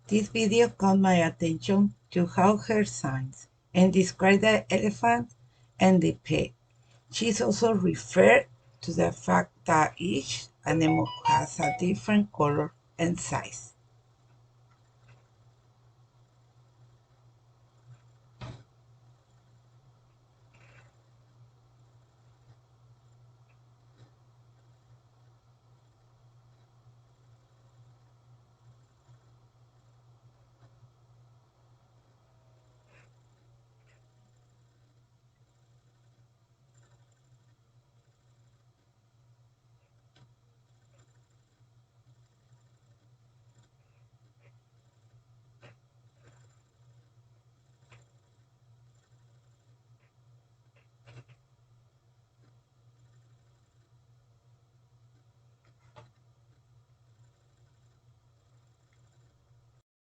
This video caught my attention to how her signs and describe the elephant and the pig. She's also referred to the fact that each animal has a different color and size.